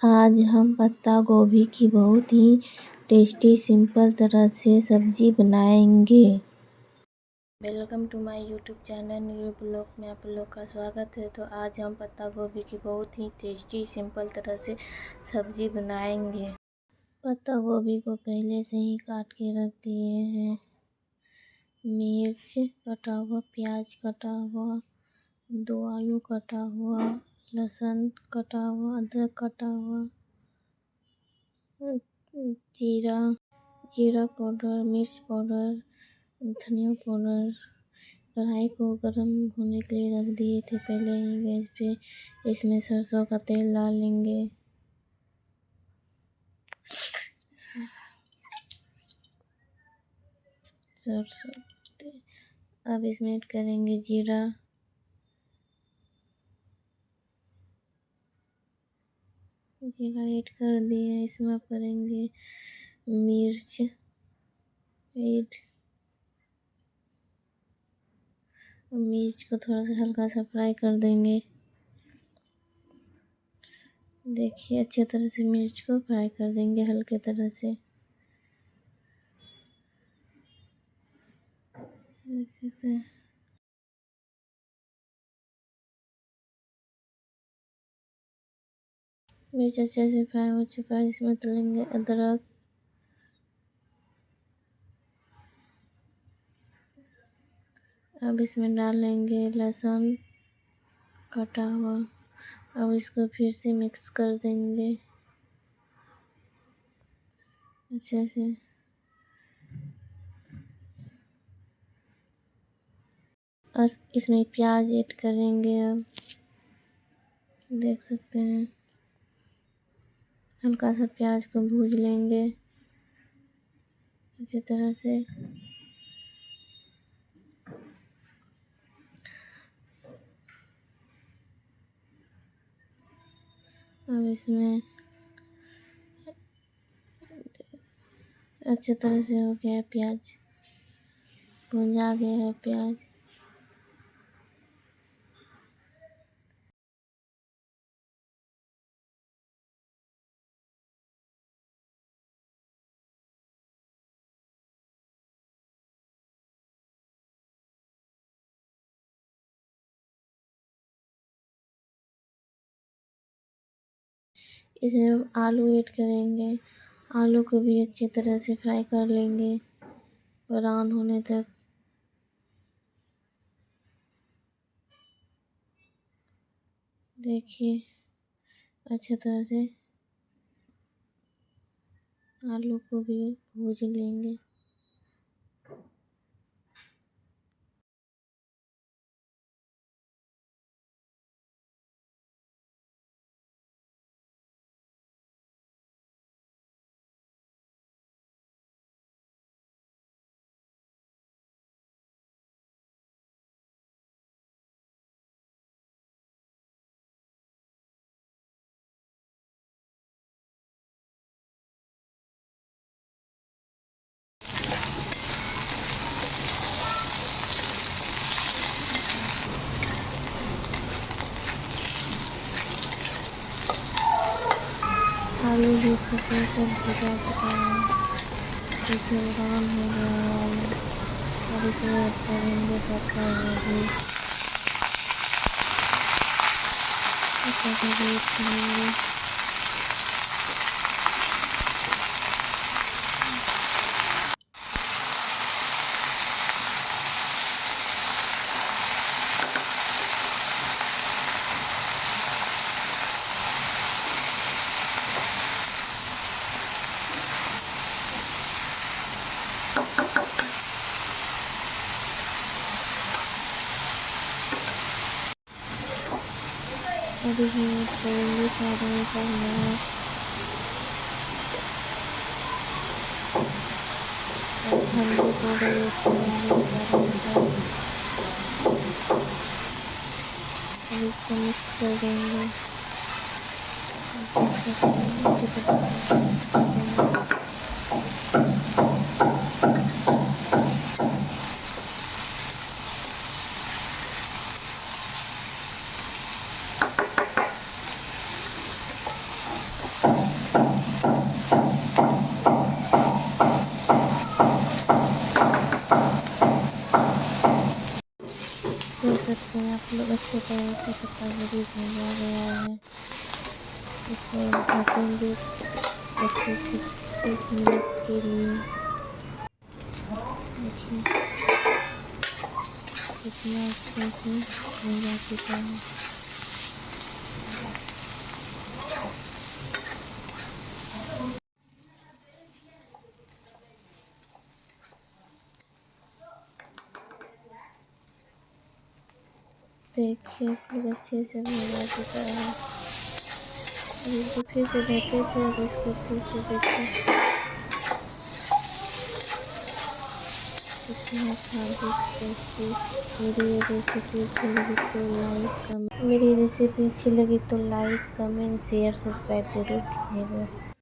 आज हम पत्ता गोभी की बहुत ही टेस्टी सिंपल तरह से सब्जी बनाएंगे। Welcome to my YouTube channel Neelu blog में आप लोग का स्वागत है। तो आज हम पत्ता गोभी की बहुत ही टेस्टी सिंपल तरह से सब्जी बनाएंगे। पत्ता गोभी को पहले से ही काट के रख दिए हैं। मिर्च कटा हुआ, प्याज कटा हुआ, 2 आलू कटा हुआ, लहसुन कटा हुआ, अदरक कटा हुआ, जीरा पाउडर, मिर्च पाउडर, धनिया पाउडर। कढ़ाई को गर्म होने के लिए रख दिए थे पहले ही गैस पे। इसमें सरसों का तेल डाल लेंगे। सरसों तेल, अब इसमें ऐड करेंगे जीरा, ऐड कर दिए। इसमें अब करेंगे मिर्च ऐड। मिर्च को थोड़ा सा हल्का सा फ्राई कर देंगे। देखिए अच्छे तरह से मिर्च को फ्राई कर देंगे हल्के तरह से। मिर्च अच्छे से फ्राई हो चुका है। इसमें डालेंगे अदरक, अब इसमें डालेंगे लहसुन कटा हुआ। अब इसको फिर से मिक्स कर देंगे अच्छे से। इसमें प्याज ऐड करेंगे। अब देख सकते हैं हल्का सा प्याज को भूज लेंगे अच्छी तरह से। अब इसमें अच्छे तरह से हो गया प्याज, भुंजा गया है प्याज। इसमें आलू ऐड करेंगे। आलू को भी अच्छी तरह से फ्राई कर लेंगे ब्राउन होने तक। देखिए अच्छे तरह से आलू को भी भूज लेंगे। आलू भी अच्छे से भुजा चुका है, देखिए ब्राउन हो गया है आलू। अब इसमें ऐड करेंगे पत्ता गोभी, अच्छे से ऐड करेंगे। अब इसमें ऐड करेंगे स्वाद अनुसार नमक, और हल्दी पाउडर ऐड करेंगे स्वाद अनुसार। अब इसको मिक्स कर देंगे। आप लोग अच्छे तरह से पत्ता गोभी भुना गया है। इसमें ढकेंगे 25 से 30 मिनट के लिए। देखिए कितना अच्छे से भुना चुका है। देखिए आप लोग अच्छे से भुना चुका है। अभी इसको फिर से ढके थे, अब इसको फिर से देखिए कितना स्वादिष्ट टेस्टी। मेरी रेसिपी अच्छी लगी तो लाइक कमेंट शेयर सब्सक्राइब जरूर कीजिएगा।